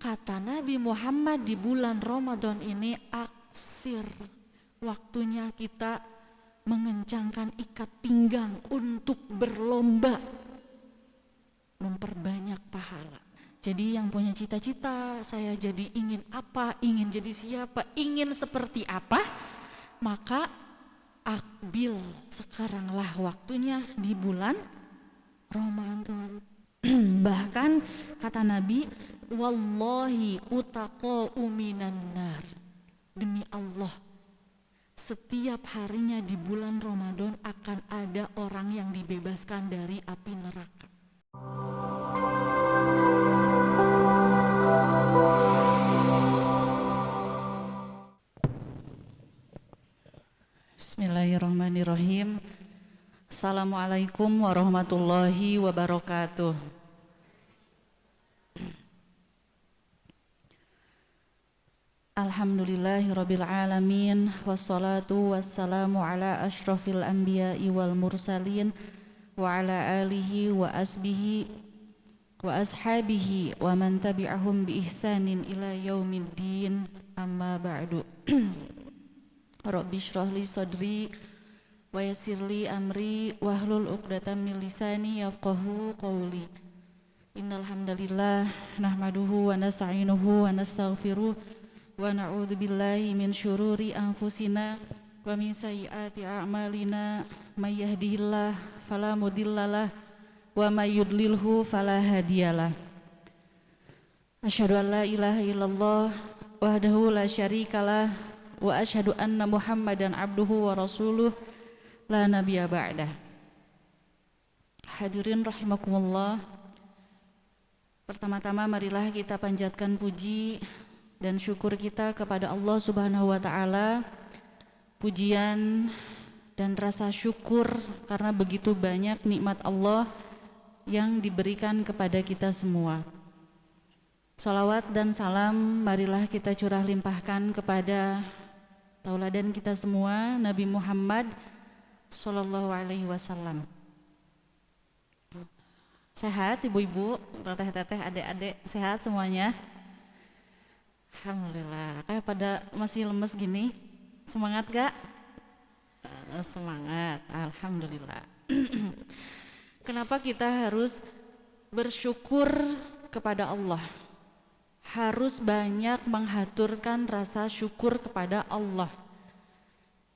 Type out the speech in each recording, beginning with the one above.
kata Nabi Muhammad di bulan Ramadan ini aksir, waktunya kita mengencangkan ikat pinggang untuk berlomba memperbanyak pahala. Jadi yang punya cita-cita, saya jadi ingin apa, ingin jadi siapa, ingin seperti apa, maka akbil sekaranglah waktunya di bulan Ramadan. Bahkan kata Nabi, wallahi utaqa'u minan nar, demi Allah setiap harinya di bulan Ramadan akan ada orang yang dibebaskan dari api neraka. Bismillahirrahmanirrahim. Assalamualaikum warahmatullahi wabarakatuh. Alhamdulillahirabbil alamin, wassalatu wassalamu ala asyrafil anbiya'i wal mursalin wa ala alihi wa asbihi wa ashabihi wa man tabi'ahum bi ihsanin ila yaumiddin, amma ba'du. Rabbi shrah li sadri wa yassir li amri wahlul 'uqdatam min lisani yafqahu qawli. Innal hamdalillah nahmaduhu wa nasta'inuhu wa nastaghfiruh wa na'udzu billahi min syururi anfusina wa min sayyiati a'malina, may yahdihillahu fala mudhillalah wa may yudlilhu fala hadiyalah. Asyhadu an la ilaha illallah wahdahu la syarikalah wa asyhadu anna Muhammadan abduhu wa rasuluh la nabiyya ba'dah. Hadirin rahimakumullah, pertama-tama marilah kita panjatkan puji dan syukur kita kepada Allah Subhanahu wa taala. Pujian dan rasa syukur karena begitu banyak nikmat Allah yang diberikan kepada kita semua. Salawat dan salam marilah kita curah limpahkan kepada tauladan kita semua, Nabi Muhammad sallallahu alaihi wasallam. Sehat ibu-ibu, teteh-teteh, adik-adik, sehat semuanya? Alhamdulillah. Kayak pada masih lemes gini, semangat gak? Semangat, alhamdulillah. Kenapa kita harus bersyukur kepada Allah? Harus banyak menghaturkan rasa syukur kepada Allah.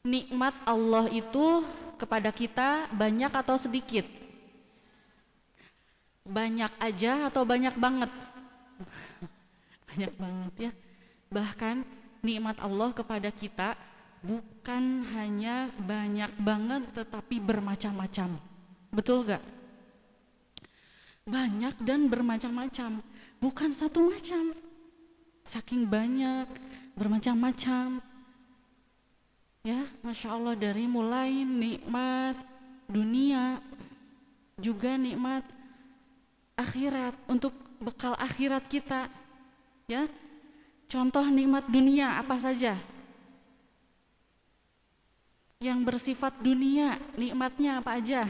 Nikmat Allah itu kepada kita banyak atau sedikit? Banyak aja atau banyak banget? Banyak banget ya. Bahkan nikmat Allah kepada kita bukan hanya banyak banget tetapi bermacam-macam. Betul gak? Banyak dan bermacam-macam, bukan satu macam. Saking banyak, bermacam-macam. Ya, Masya Allah, dari mulai nikmat dunia, juga nikmat akhirat, untuk bekal akhirat kita. Ya, contoh nikmat dunia apa saja? Yang bersifat dunia, nikmatnya apa aja?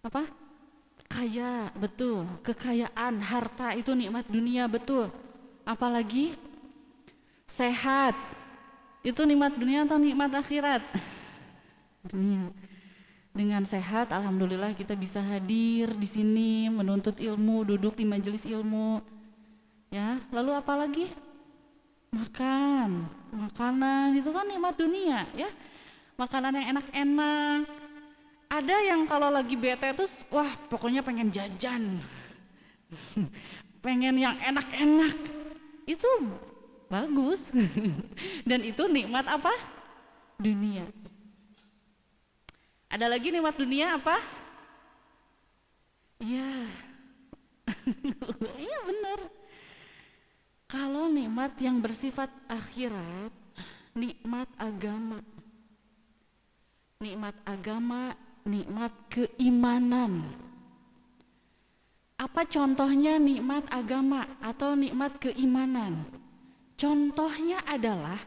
Apa? Kaya, betul. Kekayaan, harta itu nikmat dunia, betul. Apalagi sehat, itu nikmat dunia atau nikmat akhirat? Dunia. Dengan sehat, alhamdulillah kita bisa hadir di sini menuntut ilmu, duduk di majelis ilmu. Ya, lalu apa lagi? Makanan itu kan nikmat dunia, ya. Makanan yang enak-enak. Ada yang kalau lagi bete terus, wah pokoknya pengen jajan, pengen yang enak-enak. Itu bagus. Dan itu nikmat apa? Dunia. Ada lagi nikmat dunia apa? Iya. Iya benar. Kalau nikmat yang bersifat akhirat, nikmat agama. Nikmat agama, nikmat keimanan. Apa contohnya nikmat agama atau nikmat keimanan? Contohnya adalah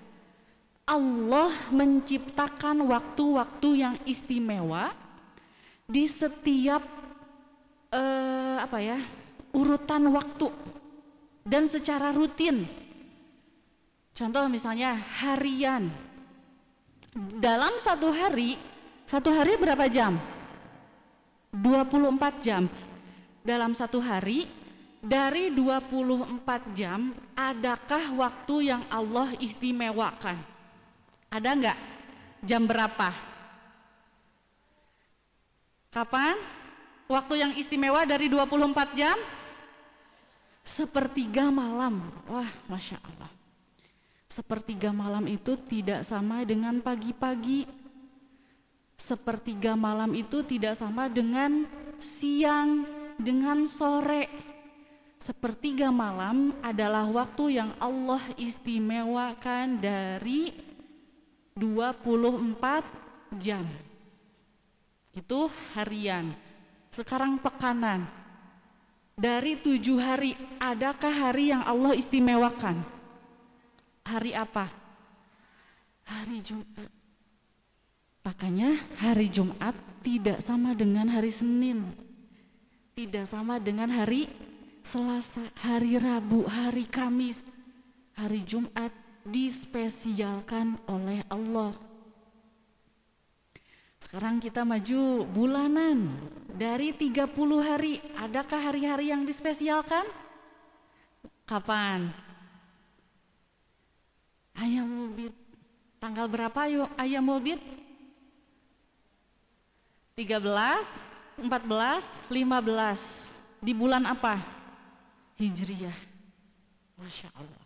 Allah menciptakan waktu-waktu yang istimewa di setiap urutan waktu. dan secara rutin. Contoh misalnya harian. Dalam satu hari berapa jam? 24 jam. Dalam satu hari, dari 24 jam, adakah waktu yang Allah istimewakan? Ada enggak? Jam berapa? Kapan? Waktu yang istimewa dari 24 jam? Sepertiga malam. Wah, Masya Allah. Sepertiga malam itu tidak sama dengan pagi-pagi. Sepertiga malam itu tidak sama dengan siang, dengan sore. Sepertiga malam adalah waktu yang Allah istimewakan dari 24 jam. Itu harian. Sekarang pekanan. Dari 7 hari, adakah hari yang Allah istimewakan? Hari apa? Hari Jumat. Makanya hari Jumat tidak sama dengan hari Senin, tidak sama dengan hari Selasa, hari Rabu, hari Kamis. Hari Jumat dispesialkan oleh Allah. Sekarang kita maju bulanan. Dari 30 hari, adakah hari-hari yang dispesialkan? Kapan? Ayyamul Bid. Tanggal berapa yuk Ayyamul Bid? 13, 14, 15. Di bulan apa? Hijriyah. Masya Allah.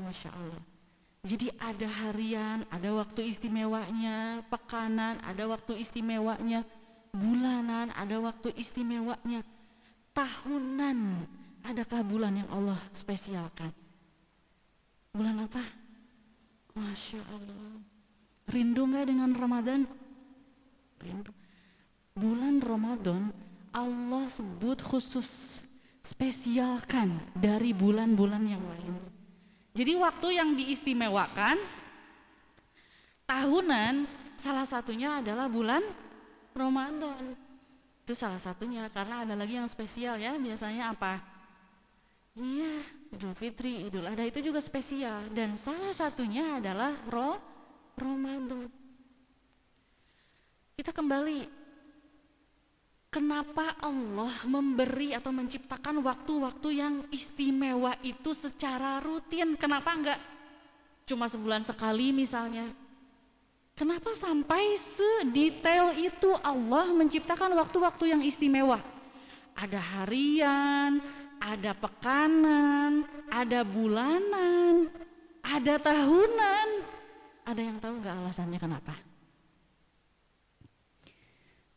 Masya Allah. Jadi ada harian, ada waktu istimewanya, pekanan, ada waktu istimewanya, bulanan, ada waktu istimewanya, tahunan. Adakah bulan yang Allah spesialkan? Bulan apa? Masya Allah. Rindu gak dengan Ramadan? Rindu. Bulan Ramadan Allah sebut khusus, spesialkan dari bulan-bulan yang lain. Jadi waktu yang diistimewakan tahunan, salah satunya adalah bulan Ramadan. Itu salah satunya, karena ada lagi yang spesial ya, biasanya apa? Iya, Idul Fitri, Idul Adha itu juga spesial, dan salah satunya adalah Ramadan. Kita kembali, kenapa Allah memberi atau menciptakan waktu-waktu yang istimewa itu secara rutin? Kenapa enggak cuma sebulan sekali misalnya? Kenapa sampai sedetail itu Allah menciptakan waktu-waktu yang istimewa? Ada harian, ada pekanan, ada bulanan, ada tahunan. Ada yang tahu nggak alasannya kenapa?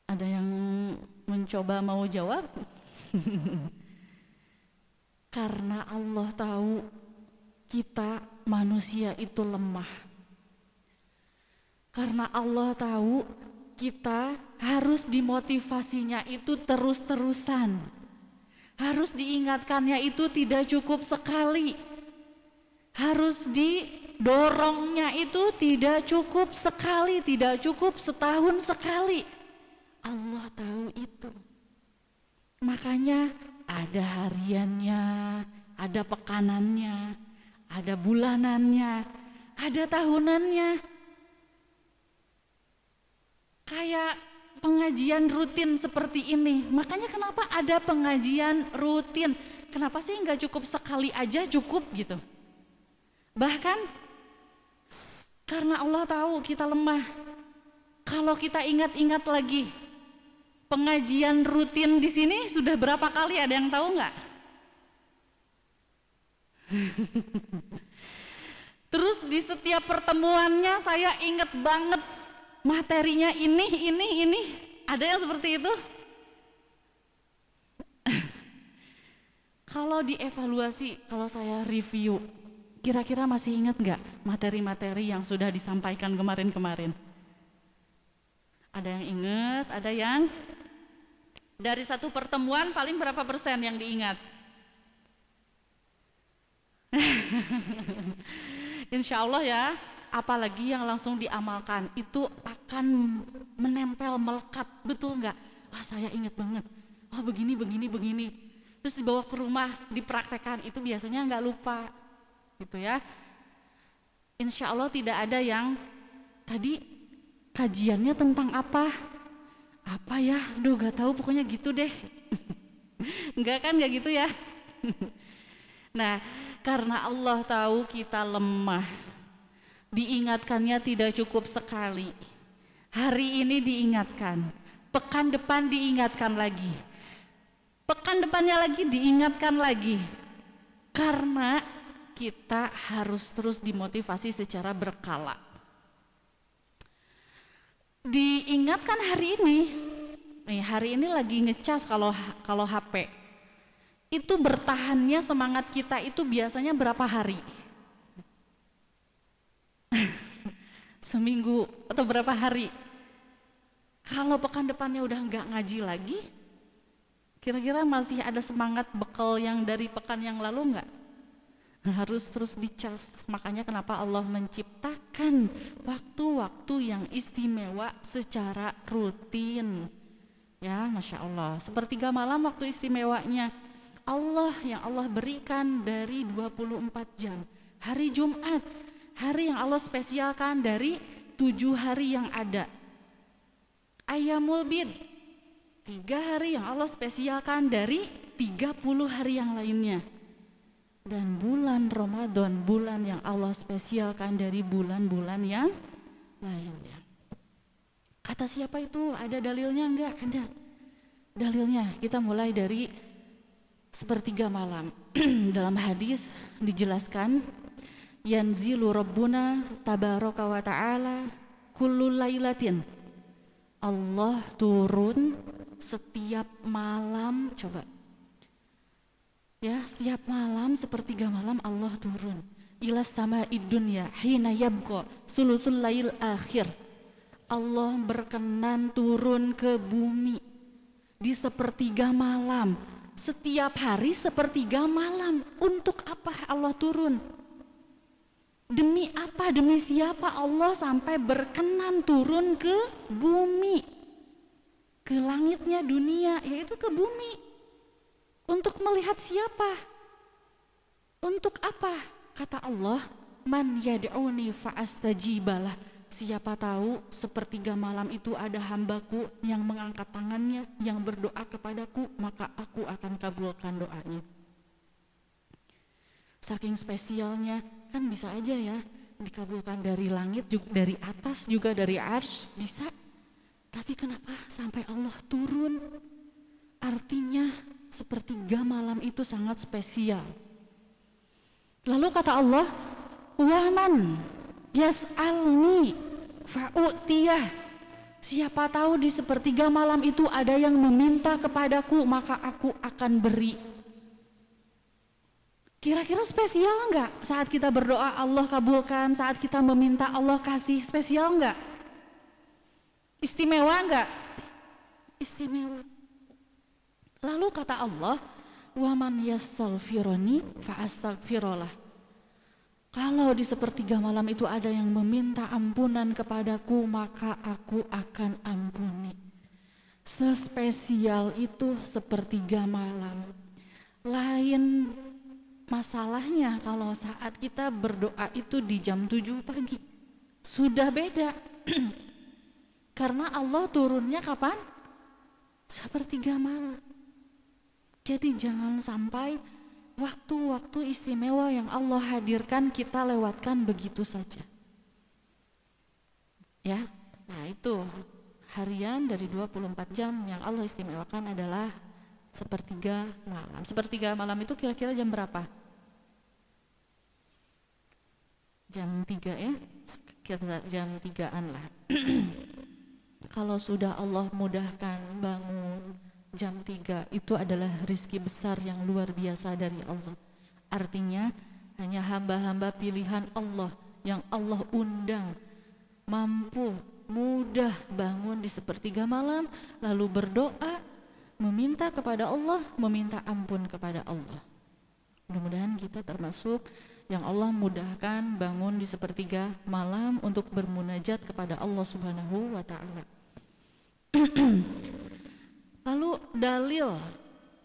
Ada yang mencoba mau jawab? Karena Allah tahu kita manusia itu lemah. Karena Allah tahu kita harus dimotivasinya itu terus-terusan. Harus diingatkannya itu tidak cukup sekali. Harus didorongnya itu tidak cukup sekali, tidak cukup setahun sekali. Allah tahu itu. Makanya ada hariannya, ada pekanannya, ada bulanannya, ada tahunannya. Kayak pengajian rutin seperti ini. Makanya kenapa ada pengajian rutin? Kenapa sih nggak cukup sekali aja cukup gitu? Bahkan karena Allah tahu kita lemah. Kalau kita ingat-ingat lagi, pengajian rutin di sini sudah berapa kali, ada yang tahu nggak? Terus di setiap pertemuannya saya ingat banget materinya ini. Ada yang seperti itu? Kalau dievaluasi, kalau saya review, kira-kira masih ingat nggak materi-materi yang sudah disampaikan kemarin-kemarin? Ada yang ingat, ada yang dari satu pertemuan paling berapa persen yang diingat? Insya Allah ya, apalagi yang langsung diamalkan itu akan menempel, melekat, betul nggak? Saya ingat banget, begini. terus dibawa ke rumah dipraktekkan, itu biasanya nggak lupa gitu ya. Insya Allah tidak ada yang tadi kajiannya tentang apa ya, duh gak tahu pokoknya gitu deh. Enggak kan, gak gitu ya. Nah, karena Allah tahu kita lemah, diingatkannya tidak cukup sekali. Hari ini diingatkan, pekan depan diingatkan lagi, pekan depannya lagi diingatkan lagi. Karena kita harus terus dimotivasi secara berkala. Diingatkan hari ini lagi ngecas kalau HP. Itu bertahannya semangat kita itu biasanya berapa hari? Seminggu atau berapa hari? Kalau pekan depannya udah nggak ngaji lagi, kira-kira masih ada semangat bekal yang dari pekan yang lalu nggak? Harus terus dicas. Makanya kenapa Allah menciptakan waktu-waktu yang istimewa secara rutin. Ya, Masya Allah. Sepertiga malam waktu istimewanya Allah yang Allah berikan dari 24 jam. Hari Jumat, hari yang Allah spesialkan dari 7 hari yang ada. Ayyamul Bid, 3 hari yang Allah spesialkan dari 30 hari yang lainnya. Dan bulan Ramadan, bulan yang Allah spesialkan dari bulan-bulan yang lainnya. Kata siapa itu? Ada dalilnya enggak? Ada dalilnya. Kita mulai dari sepertiga malam. Dalam hadis dijelaskan, yanzilu rabbuna tabaraka wa ta'ala kullu lailatin. Allah turun setiap malam. Coba ya, setiap malam, sepertiga malam Allah turun ilas sama'id dunya hina yabqa sulusul lail akhir. Allah berkenan turun ke bumi di sepertiga malam. Setiap hari sepertiga malam. Untuk apa Allah turun? Demi apa? Demi siapa Allah sampai berkenan turun ke bumi, ke langitnya dunia, yaitu ke bumi? Untuk melihat siapa? Untuk apa? Kata Allah, man yad'uni fa'astajibalah. Siapa tahu sepertiga malam itu ada hambaku yang mengangkat tangannya, yang berdoa kepadaku, maka aku akan kabulkan doanya. Saking spesialnya, kan bisa aja ya dikabulkan dari langit, dari atas juga dari arsy, bisa. Tapi kenapa sampai Allah turun? Artinya sepertiga malam itu sangat spesial. Lalu kata Allah, waman yas'alni fa'utiyah. Siapa tahu di sepertiga malam itu ada yang meminta kepadaku, maka aku akan beri. Kira-kira spesial enggak? Saat kita berdoa Allah kabulkan, saat kita meminta Allah kasih, spesial enggak? Istimewa enggak? Istimewa. Lalu kata Allah, waman yastaghfiruni fa'astaghfirolah. Kalau di sepertiga malam itu ada yang meminta ampunan kepadaku, maka aku akan ampuni. Sespesial itu sepertiga malam. Lain masalahnya kalau saat kita berdoa itu di jam 7 pagi. Sudah beda. Karena Allah turunnya kapan? Sepertiga malam. Jadi jangan sampai waktu-waktu istimewa yang Allah hadirkan kita lewatkan begitu saja. Ya, nah itu harian dari 24 jam yang Allah istimewakan adalah sepertiga malam. Sepertiga malam itu kira-kira jam berapa? Jam 3 ya? Kira jam 3-an lah. Kalau sudah Allah mudahkan bangun jam 3, itu adalah rizki besar yang luar biasa dari Allah. Artinya hanya hamba-hamba pilihan Allah yang Allah undang mampu mudah bangun di sepertiga malam, lalu berdoa, meminta kepada Allah, meminta ampun kepada Allah. Mudah-mudahan kita termasuk yang Allah mudahkan bangun di sepertiga malam untuk bermunajat kepada Allah Subhanahu wa ta'ala. Lalu dalil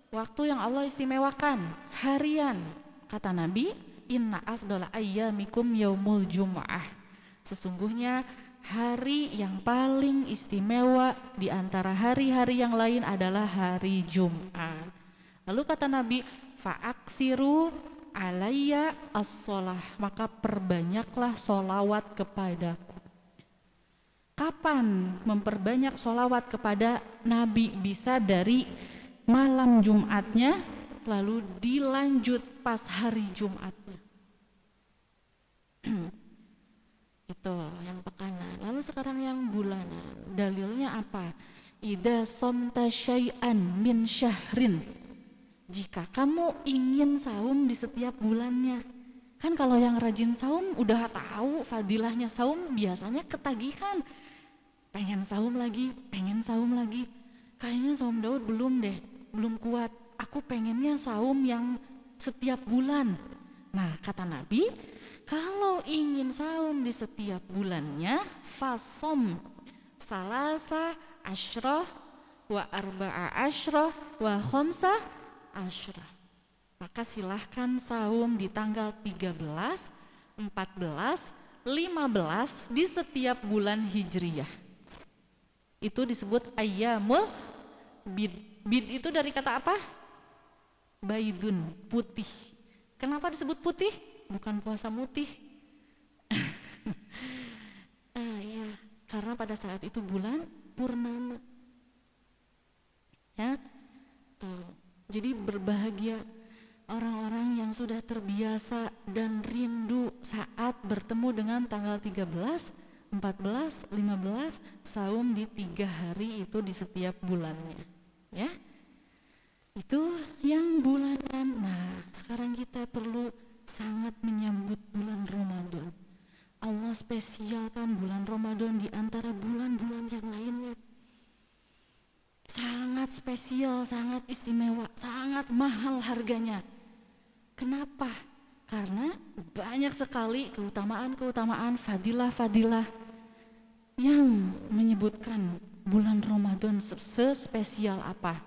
waktu yang Allah istimewakan, harian. Kata Nabi, inna afdhala ayyamikum yaumul jum'ah. Sesungguhnya hari yang paling istimewa di antara hari-hari yang lain adalah hari Jumat. Lalu kata Nabi, fa'aksiru alayya as-sholah, maka perbanyaklah sholawat kepadaku. Kapan memperbanyak sholawat kepada Nabi? Bisa dari malam Jumatnya, lalu dilanjut pas hari Jumatnya. Itu yang pekanan. Lalu sekarang yang bulanan. Dalilnya apa? Idza somta syai'an min syahrin. Jika kamu ingin saum di setiap bulannya. Kan kalau yang rajin saum udah tahu fadilahnya saum, biasanya ketagihan. Pengen saum lagi, pengen saum lagi. Kayaknya saum Daud belum deh, belum kuat. Aku pengennya saum yang setiap bulan. Nah, kata Nabi, kalau ingin saum di setiap bulannya, fasom salasa asyrah wa arba'a asyrah wa khamsah asyrah. Maka silahkan saum di tanggal 13, 14, 15 di setiap bulan Hijriyah. Itu disebut ayyamul bid. Bid itu dari kata apa? Baidun, putih. Kenapa disebut putih? Bukan puasa mutih. Ya, karena pada saat itu bulan purnama. Ya, tuh. Jadi berbahagia orang-orang yang sudah terbiasa dan rindu saat bertemu dengan tanggal 13, 14, 15 saum di 3 hari itu di setiap bulannya. Ya, itu yang bulanan. Nah, sekarang kita perlu sangat menyambut bulan Ramadan. Allah spesialkan bulan Ramadan di antara bulan-bulan yang lainnya. Sangat spesial, sangat istimewa, sangat mahal harganya. Kenapa? Karena banyak sekali keutamaan-keutamaan, fadilah-fadilah yang menyebutkan bulan Ramadan sespesial apa.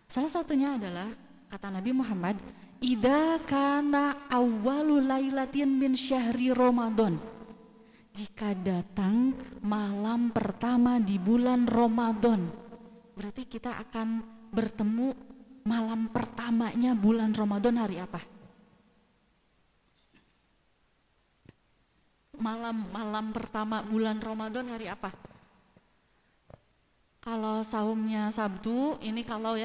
Salah satunya adalah kata Nabi Muhammad, idza kana awwalu lailatin min syahri Ramadan. Jika datang malam pertama di bulan Ramadan, berarti kita akan bertemu malam pertamanya bulan Ramadan hari apa? Malam pertama bulan Ramadan hari apa? Kalau saumnya Sabtu, ini kalau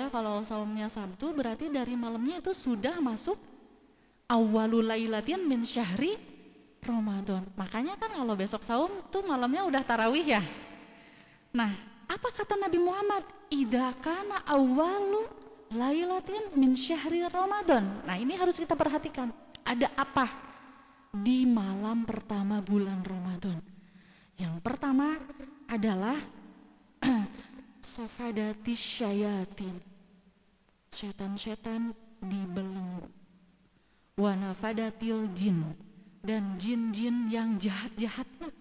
saumnya Sabtu berarti dari malamnya itu sudah masuk awwalul lailatin min syahri Ramadan. Makanya kan kalau besok saum tuh malamnya udah tarawih ya. Nah, apa kata Nabi Muhammad? Idza kana awwalu lailatin min syahri Ramadan. Nah, ini harus kita perhatikan. Ada apa di malam pertama bulan Ramadan? Yang pertama adalah safadati syayatin, setan-setan dibelenggu, wa nafadatil jin, dan jin-jin yang jahat-jahatnya,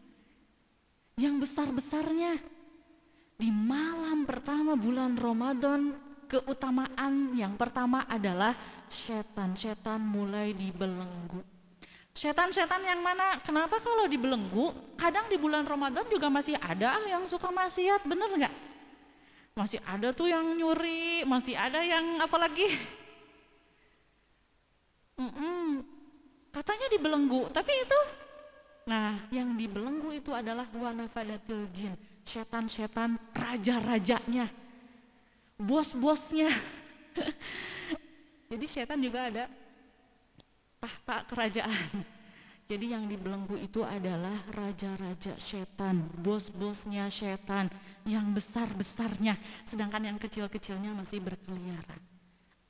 yang besar-besarnya. Di malam pertama bulan Ramadan, keutamaan yang pertama adalah setan-setan mulai dibelenggu. Setan-setan yang mana? Kenapa kalau dibelenggu? Kadang di bulan Ramadan juga masih ada yang suka maksiat, bener nggak? Masih ada tuh yang nyuri, masih ada yang apalagi? Katanya dibelenggu, tapi itu, nah yang dibelenggu itu adalah wanafadatil jin, setan-setan raja-rajanya, bos-bosnya. Jadi setan juga ada tahta kerajaan. Jadi yang dibelenggu itu adalah raja-raja setan, bos-bosnya setan, yang besar-besarnya, sedangkan yang kecil-kecilnya masih berkeliaran.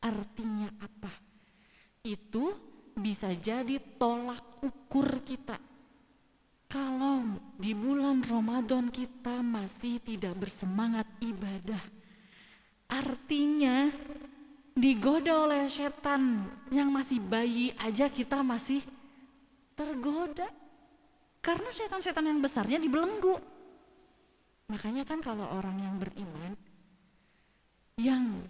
Artinya apa? Itu bisa jadi tolak ukur kita. Kalau di bulan Ramadan kita masih tidak bersemangat ibadah, artinya digoda oleh setan yang masih bayi aja kita masih tergoda. Karena setan-setan yang besarnya dibelenggu. Makanya kan kalau orang yang beriman, yang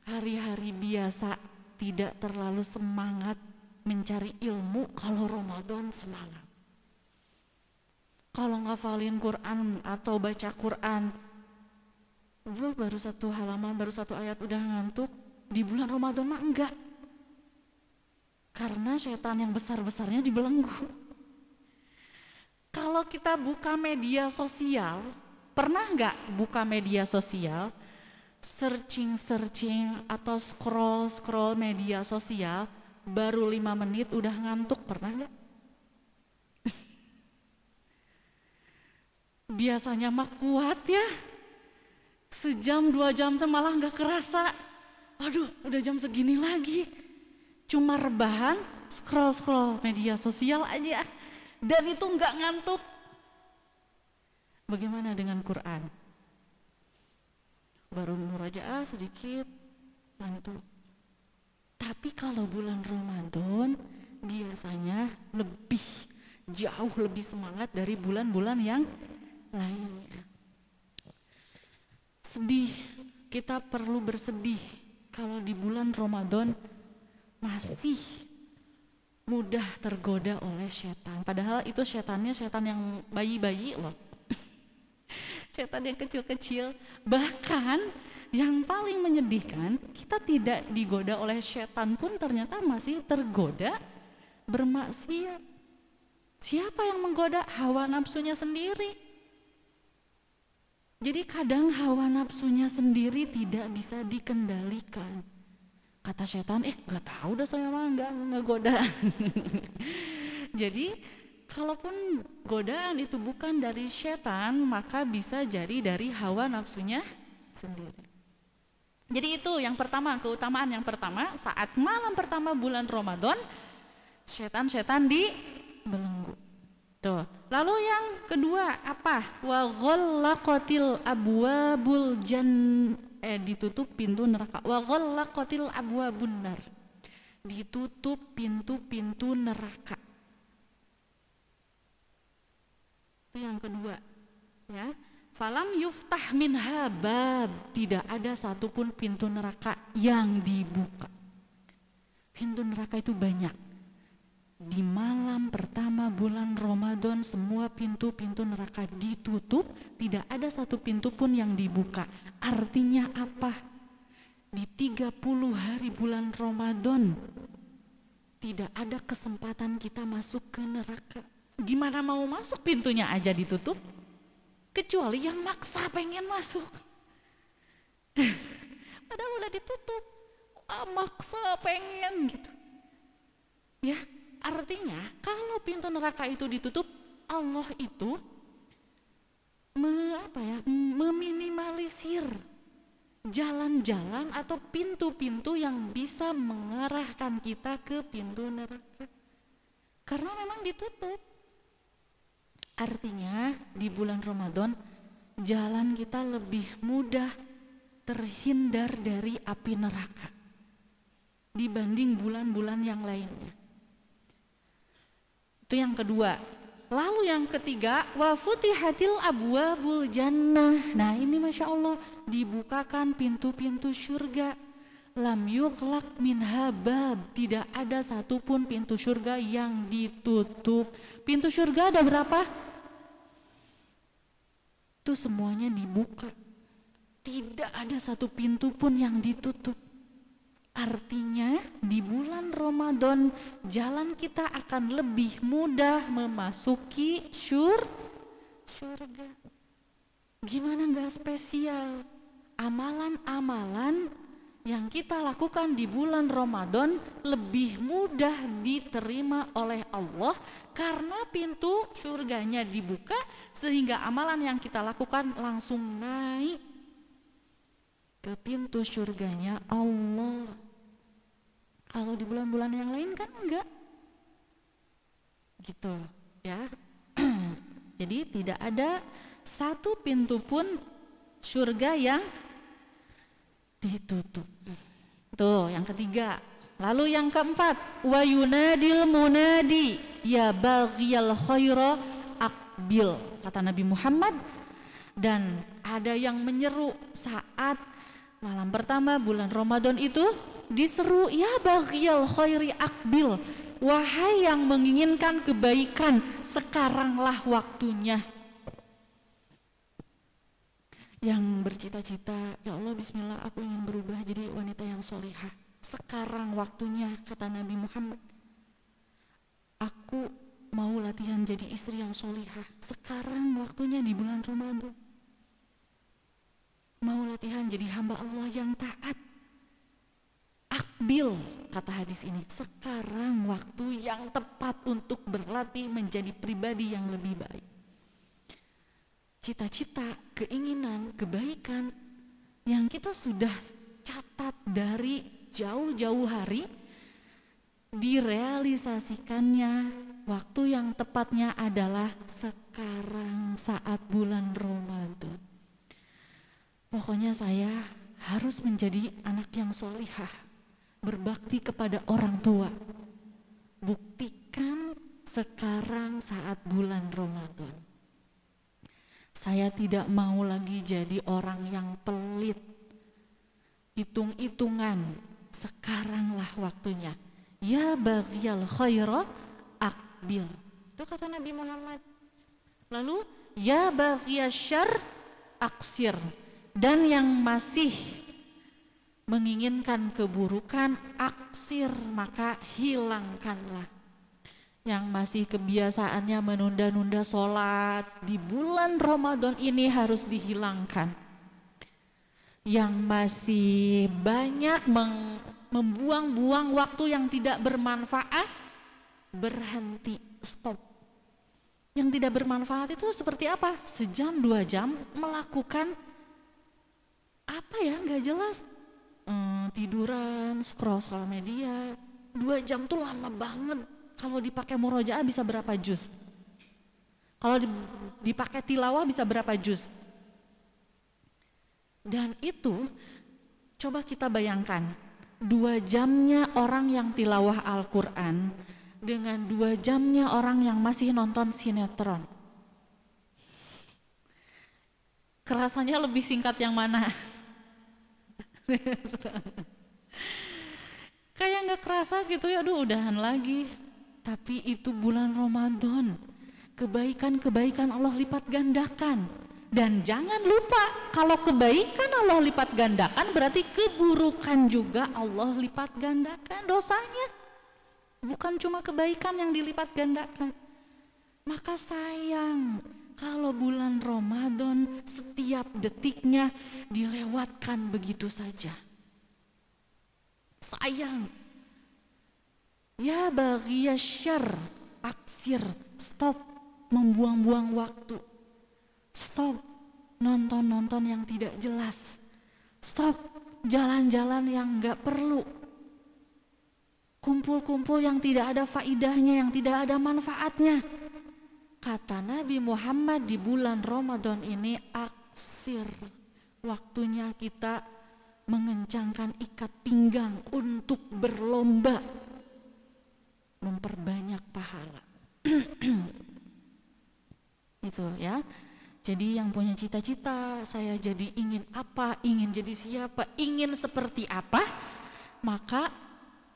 hari-hari biasa tidak terlalu semangat mencari ilmu, kalau Ramadan semangat. Kalau ngafalin Quran atau baca Quran, baru satu halaman, baru satu ayat udah ngantuk. Di bulan Ramadan mah enggak. Karena setan yang besar-besarnya dibelenggu. Kalau kita buka media sosial, pernah nggak buka media sosial, searching atau scroll media sosial, baru 5 menit udah ngantuk, pernah nggak? Biasanya mah kuat ya, sejam 2 jam tuh malah nggak kerasa. Aduh, udah jam segini lagi. Cuma rebahan, scroll media sosial aja, dan itu nggak ngantuk. Bagaimana dengan Quran? Baru murajaah sedikit, ngantuk. Tapi kalau bulan Ramadan biasanya jauh lebih semangat dari bulan-bulan yang lainnya. Sedih, kita perlu bersedih kalau di bulan Ramadan masih mudah tergoda oleh setan. Padahal itu setannya setan yang bayi-bayi loh. Setan yang kecil-kecil. Bahkan yang paling menyedihkan, kita tidak digoda oleh setan pun ternyata masih tergoda bermaksiat. Siapa yang menggoda? Hawa nafsunya sendiri. Jadi kadang hawa nafsunya sendiri tidak bisa dikendalikan. Kata setan, gak tahu dah saya mah gak goda. Jadi kalaupun godaan itu bukan dari setan, maka bisa jadi dari hawa nafsunya sendiri. Jadi itu yang pertama, keutamaan yang pertama, saat malam pertama bulan Ramadan, setan-setan dibelenggu. Tuh. Lalu yang kedua apa? Wa ghallaqatil abwabul ditutup pintu neraka. Wa ghallaqatil abwabun nar. Ditutup pintu-pintu neraka. Itu yang kedua, ya. Falam yuftah minha bab, tidak ada satupun pintu neraka yang dibuka. Pintu neraka itu banyak. Di malam pertama bulan Ramadan semua pintu-pintu neraka ditutup, tidak ada satu pintu pun yang dibuka. Artinya apa? Di 30 hari bulan Ramadan tidak ada kesempatan kita masuk ke neraka. Gimana mau masuk, pintunya aja ditutup? Kecuali yang maksa pengen masuk. Padahal udah ditutup, maksa pengen gitu. Ya, artinya kalau pintu neraka itu ditutup, Allah itu meminimalisir jalan-jalan atau pintu-pintu yang bisa mengarahkan kita ke pintu neraka. Karena memang ditutup. Artinya di bulan Ramadan jalan kita lebih mudah terhindar dari api neraka dibanding bulan-bulan yang lainnya. Itu yang kedua. Lalu yang ketiga, wa futihatil abwabul jannah. Nah ini Masya Allah, dibukakan pintu-pintu surga. Lam yughlaq minha bab, tidak ada satupun pintu surga yang ditutup. Pintu surga ada berapa? Itu semuanya dibuka. Tidak ada satu pintu pun yang ditutup. Artinya di bulan Ramadan jalan kita akan lebih mudah memasuki surga. Gimana gak spesial? Amalan-amalan yang kita lakukan di bulan Ramadan lebih mudah diterima oleh Allah karena pintu surganya dibuka, sehingga amalan yang kita lakukan langsung naik ke pintu surganya Allah. Kalau di bulan-bulan yang lain kan enggak gitu ya. Jadi tidak ada satu pintu pun surga yang ditutup. Tuh yang ketiga. Lalu yang keempat, wa yunadil munadi ya baghiyal khaira aqbil, kata Nabi Muhammad. Dan ada yang menyeru saat Malam pertama bulan Ramadan itu diseru, ya baghiyal khairi akbil, wahai yang menginginkan kebaikan, sekaranglah waktunya. Yang bercita-cita, ya Allah bismillah aku ingin berubah jadi wanita yang solihah, sekarang waktunya, kata Nabi Muhammad. Aku mau latihan jadi istri yang solihah, sekarang waktunya di bulan Ramadan. Mau latihan jadi hamba Allah yang taat, akbil, kata hadis ini, sekarang waktu yang tepat untuk berlatih menjadi pribadi yang lebih baik. Cita-cita, keinginan, kebaikan yang kita sudah catat dari jauh-jauh hari, direalisasikannya waktu yang tepatnya adalah sekarang saat bulan Ramadan. Pokoknya saya harus menjadi anak yang solihah, berbakti kepada orang tua. Buktikan sekarang saat bulan Ramadan. Saya tidak mau lagi jadi orang yang pelit, hitung-hitungan. Sekaranglah waktunya. Ya baghiyal khaira akbil. Itu kata Nabi Muhammad. Lalu ya baghiyal syarr aksir. Dan yang masih menginginkan keburukan, aksir, maka hilangkanlah. Yang masih kebiasaannya menunda-nunda sholat di bulan Ramadan ini harus dihilangkan. Yang masih banyak membuang-buang waktu yang tidak bermanfaat, berhenti, stop. Yang tidak bermanfaat itu seperti apa? Sejam, 2 jam melakukan apa ya, nggak jelas, tiduran, scroll media. 2 jam tuh lama banget. Kalau dipakai murojaah bisa berapa juz? Kalau dipakai tilawah bisa berapa juz? Dan itu coba kita bayangkan, 2 jamnya orang yang tilawah Al-Quran dengan 2 jamnya orang yang masih nonton sinetron. Kerasanya lebih singkat yang mana? Kayak gak kerasa gitu ya, aduh udahan lagi. Tapi itu bulan Ramadan, kebaikan-kebaikan Allah lipat gandakan. Dan jangan lupa, kalau kebaikan Allah lipat gandakan, berarti keburukan juga Allah lipat gandakan dosanya. Bukan cuma kebaikan yang dilipat gandakan. Maka sayang kalau bulan Ramadan setiap detiknya dilewatkan begitu saja. Sayang. Ya baghiyas syarr aksir, stop membuang-buang waktu. Stop nonton-nonton yang tidak jelas. Stop jalan-jalan yang gak perlu. Kumpul-kumpul yang tidak ada faidahnya, yang tidak ada manfaatnya. Kata Nabi Muhammad, di bulan Ramadan ini aksir. Waktunya kita mengencangkan ikat pinggang untuk berlomba memperbanyak pahala. Itu ya. Jadi yang punya cita-cita, saya jadi ingin apa, ingin jadi siapa, ingin seperti apa, maka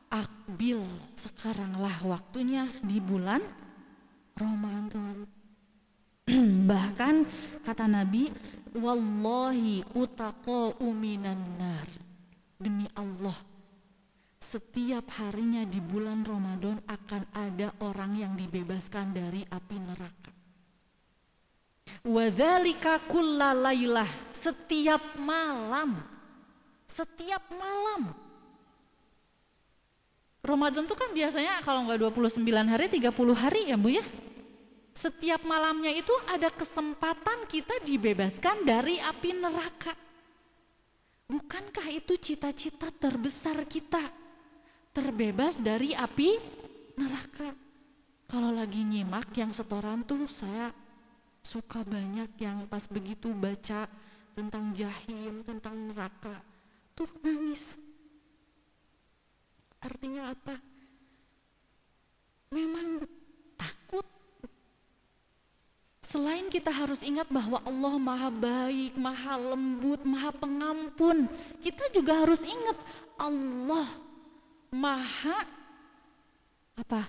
akbil, sekaranglah waktunya di bulan Ramadan. Bahkan kata Nabi, wallahi utaqa'u minan nar. Demi Allah, setiap harinya di bulan Ramadan akan ada orang yang dibebaskan dari api neraka. Wadzalika kullalailah, setiap malam. Setiap malam. Ramadan itu kan biasanya kalau nggak 29 hari, 30 hari ya Bu ya. Setiap malamnya itu ada kesempatan kita dibebaskan dari api neraka. Bukankah itu cita-cita terbesar kita? Terbebas dari api neraka. Kalau lagi nyimak yang setoran tuh saya suka banyak yang pas begitu baca tentang jahim, tentang neraka, tuh nangis. Artinya apa? Memang takut. Selain kita harus ingat bahwa Allah maha baik, maha lembut, maha pengampun. Kita juga harus ingat Allah maha apa?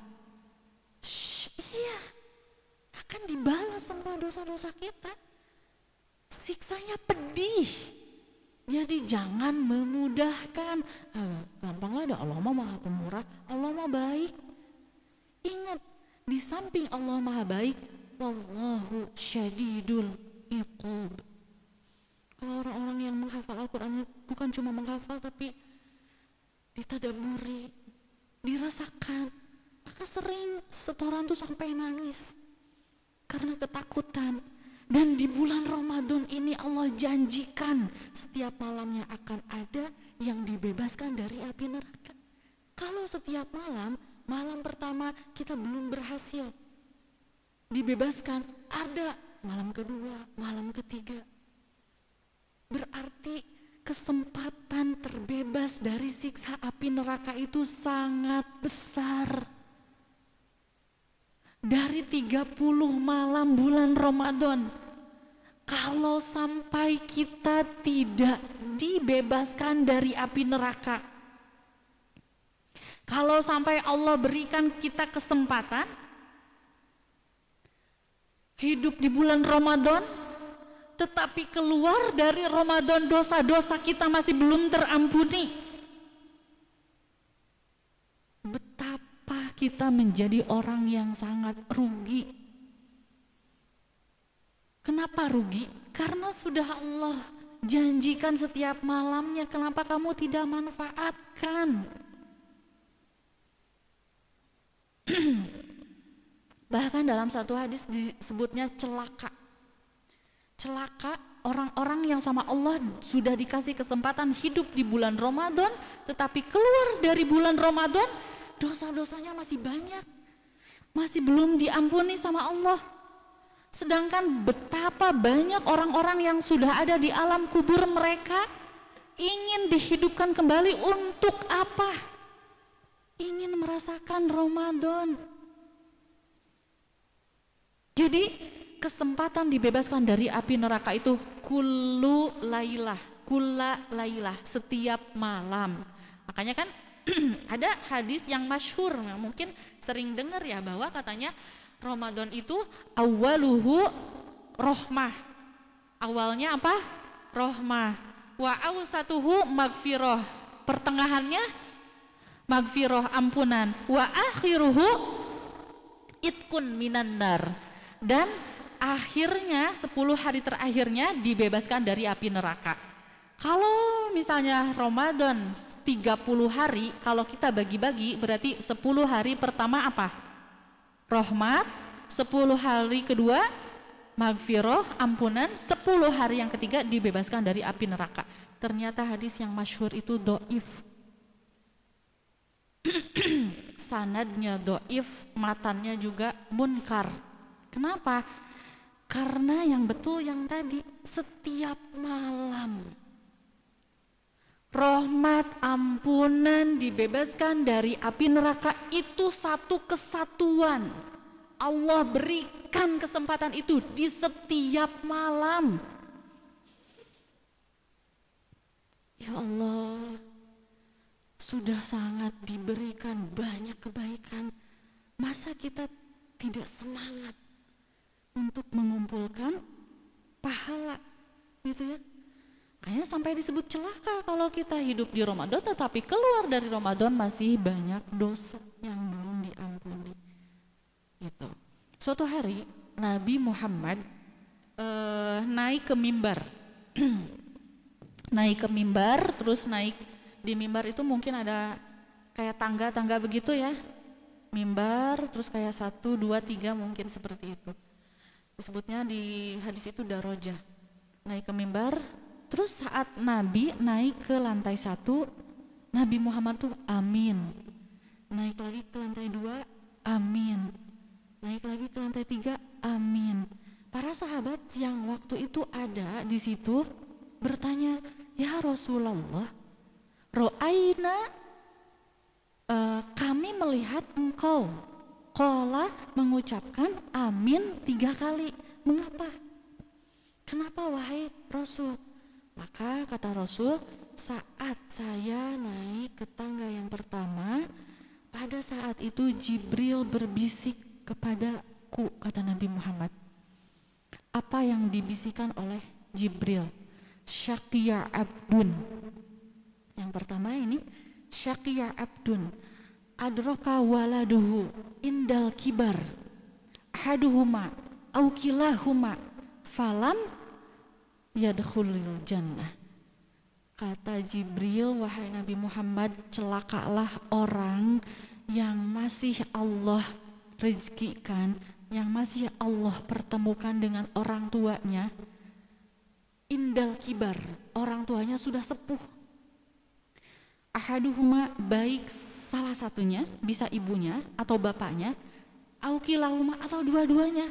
Iya, akan dibalas semua dosa-dosa kita. Siksanya pedih. Jadi jangan memudahkan. Gampanglah ada, Allah maha pemurah, Allah maha baik. Ingat, di samping Allah maha baik, wallahu syadidul iqab. Orang-orang yang menghafal Al-Quran bukan cuma menghafal, tapi ditadaburi, dirasakan. Maka sering setoran tuh sampai nangis karena ketakutan. Dan di bulan Ramadan ini Allah janjikan setiap malamnya akan ada yang dibebaskan dari api neraka. Kalau setiap malam, malam pertama kita belum berhasil dibebaskan, ada malam kedua, malam ketiga. Berarti kesempatan terbebas dari siksa api neraka itu sangat besar. Dari 30 malam bulan Ramadan, kalau sampai kita tidak dibebaskan dari api neraka, kalau sampai Allah berikan kita kesempatan hidup di bulan Ramadan, tetapi keluar dari Ramadan dosa-dosa kita masih belum terampuni, betapa kita menjadi orang yang sangat rugi. Kenapa rugi? Karena sudah Allah janjikan setiap malamnya, kenapa kamu tidak manfaatkan? Bahkan dalam satu hadis disebutnya celaka. Celaka orang-orang yang sama Allah sudah dikasih kesempatan hidup di bulan Ramadan, tetapi keluar dari bulan Ramadan dosa-dosanya masih banyak, masih belum diampuni sama Allah. Sedangkan betapa banyak orang-orang yang sudah ada di alam kubur mereka ingin dihidupkan kembali untuk apa? Ingin merasakan Ramadan. Jadi kesempatan dibebaskan dari api neraka itu kulla lailah, setiap malam. Makanya kan ada hadis yang masyhur, mungkin sering dengar ya, bahwa katanya Ramadan itu awaluhu rohmah. Awalnya apa? Rohmah. Wa awsatuhu magfirah. Pertengahannya magfirah, ampunan. Wa akhiruhu itkun minan nar. Dan akhirnya 10 hari terakhirnya dibebaskan dari api neraka. Kalau misalnya Ramadan 30 hari, kalau kita bagi-bagi berarti 10 hari pertama apa? Rahmat, 10 hari kedua magfirah, ampunan, 10 hari yang ketiga dibebaskan dari api neraka. Ternyata hadis yang masyhur itu dhaif. Sanadnya dhaif, matannya juga munkar. Kenapa? Karena yang betul yang tadi, setiap malam rahmat, ampunan, dibebaskan dari api neraka itu satu kesatuan. Allah berikan kesempatan itu di setiap malam. Ya Allah, sudah sangat diberikan banyak kebaikan. Masa kita tidak semangat untuk mengumpulkan pahala, gitu ya? Kayaknya sampai disebut celaka kalau kita hidup di Ramadan tetapi keluar dari Ramadan masih banyak dosa yang belum diampuni. Gitu. Suatu hari Nabi Muhammad naik ke mimbar. Naik ke mimbar, terus naik di mimbar itu mungkin ada kayak tangga-tangga begitu ya. Mimbar, terus kayak 1, 2, 3 mungkin seperti itu. Disebutnya di hadis itu darajah. Naik ke mimbar. Terus saat Nabi naik ke lantai 1, Nabi Muhammad tuh amin. Naik lagi ke lantai 2, amin. Naik lagi ke lantai 3, amin. Para sahabat yang waktu itu ada di situ bertanya, ya Rasulullah, ro'aina, kami melihat engkau qala mengucapkan amin 3 kali. Mengapa? Kenapa wahai Rasul? Maka kata Rasul, saat saya naik ke tangga yang pertama, pada saat itu Jibril berbisik kepadaku, kata Nabi Muhammad. Apa yang dibisikkan oleh Jibril? Syaqiya abdun. Yang pertama ini, syaqiya abdun adraka waladuhu indal kibar ahaduhuma au kilahuma falam yadkhulul jannah. Kata Jibril, wahai Nabi Muhammad, celakalah orang yang masih Allah rezekikan, yang masih Allah pertemukan dengan orang tuanya indal kibar, orang tuanya sudah sepuh. Ahaduhuma, baik salah satunya, bisa ibunya atau bapaknya, au kilahuma atau dua-duanya.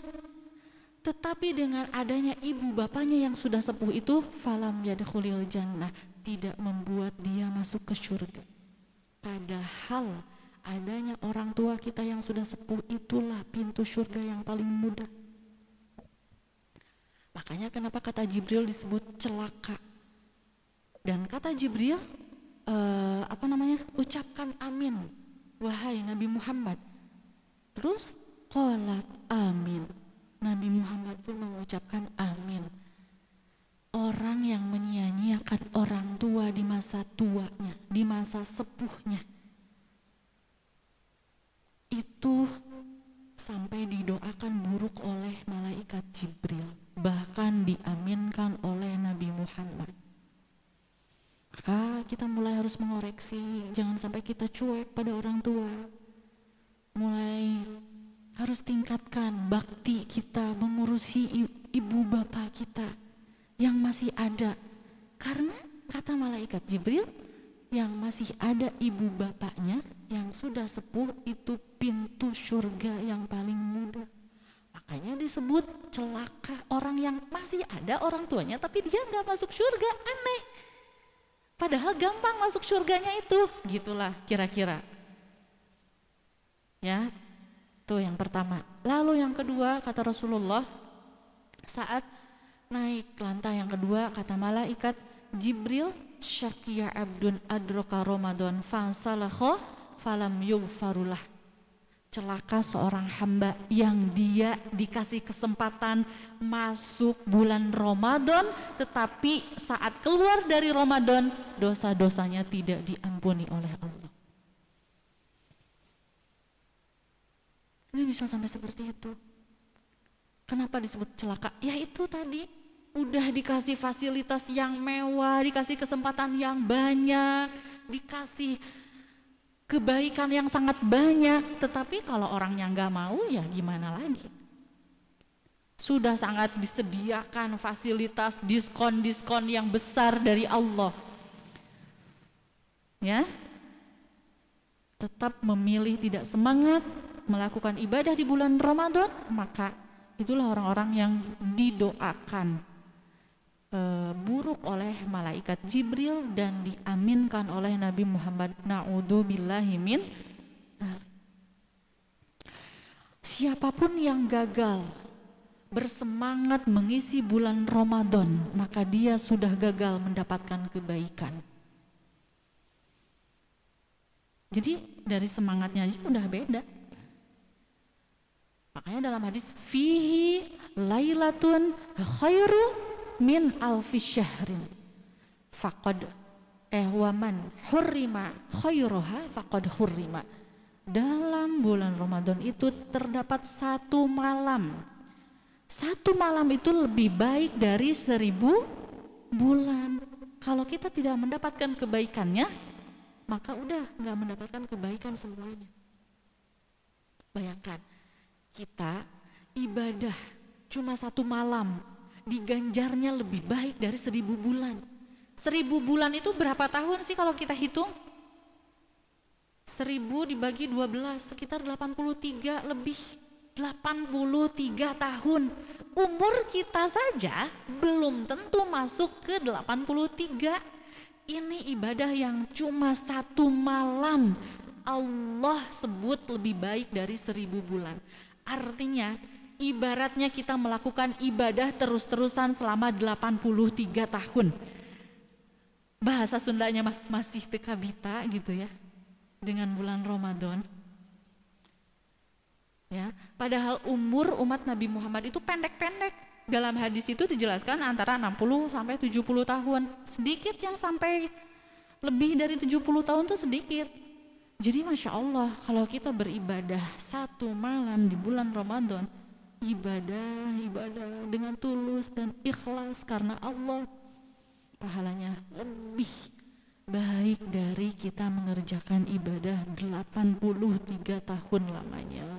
Tetapi dengan adanya ibu bapaknya yang sudah sepuh itu, falam yadkhulil jannah, tidak membuat dia masuk ke surga. Padahal adanya orang tua kita yang sudah sepuh itulah pintu surga yang paling mudah. Makanya kenapa kata Jibril disebut celaka. Dan kata Jibril, ucapkan amin, wahai Nabi Muhammad. Terus qalat amin. Nabi Muhammad pun mengucapkan amin. Orang yang menyia-nyiakan orang tua di masa tuanya, di masa sepuhnya, itu sampai didoakan buruk oleh malaikat Jibril, bahkan diaminkan oleh Nabi Muhammad. Maka kita mulai harus mengoreksi, jangan sampai kita cuek pada orang tua. Mulai harus tingkatkan bakti kita mengurusi ibu bapak kita yang masih ada. Karena kata malaikat Jibril, yang masih ada ibu bapaknya yang sudah sepuh itu pintu surga yang paling mudah. Makanya disebut celaka orang yang masih ada orang tuanya tapi dia gak masuk surga. Aneh. Padahal gampang masuk surganya itu. Gitulah kira-kira. Ya, itu yang pertama. Lalu yang kedua, kata Rasulullah, saat naik lantai yang kedua, kata malaikat Jibril, syaqiya abdun adraka Ramadan fansalakha falam yughfarulah. Celaka seorang hamba yang dia dikasih kesempatan masuk bulan Ramadan, tetapi saat keluar dari Ramadan dosa-dosanya tidak diampuni oleh Allah. Ini bisa sampai seperti itu. Kenapa disebut celaka? Ya itu tadi, udah dikasih fasilitas yang mewah, dikasih kesempatan yang banyak, dikasih kebaikan yang sangat banyak, tetapi kalau orangnya nggak mau ya gimana lagi. Sudah sangat disediakan fasilitas diskon-diskon yang besar dari Allah, ya, tetap memilih tidak semangat melakukan ibadah di bulan Ramadan, maka itulah orang-orang yang didoakan buruk oleh malaikat Jibril dan diaminkan oleh Nabi Muhammad. Na'udzubillahi min. Siapapun yang gagal bersemangat mengisi bulan Ramadan, maka dia sudah gagal mendapatkan kebaikan. Jadi dari semangatnya aja udah beda. Makanya dalam hadis fihi lailatun khairu min alfi syahrin faqad waman hurrima khairuha faqad hurrima. Dalam bulan Ramadan itu terdapat satu malam. Satu malam itu lebih baik dari 1000 bulan. Kalau kita tidak mendapatkan kebaikannya, maka udah gak mendapatkan kebaikan semuanya. Bayangkan, kita ibadah cuma satu malam, diganjarnya lebih baik dari 1000 bulan. 1000 bulan itu berapa tahun sih kalau kita hitung? 1000 dibagi 12, sekitar 83 lebih. 83 tahun. Umur kita saja belum tentu masuk ke 83. Ini ibadah yang cuma satu malam Allah sebut lebih baik dari 1000 bulan. Artinya ibaratnya kita melakukan ibadah terus-terusan selama 83 tahun. Bahasa Sundanya masih teka bita gitu ya, dengan bulan Ramadan. Ya, padahal umur umat Nabi Muhammad itu pendek-pendek. Dalam hadis itu dijelaskan antara 60 sampai 70 tahun. Sedikit yang sampai lebih dari 70 tahun tuh sedikit. Jadi Masya Allah, kalau kita beribadah satu malam di bulan Ramadan, ibadah dengan tulus dan ikhlas karena Allah, pahalanya lebih baik dari kita mengerjakan ibadah 83 tahun lamanya.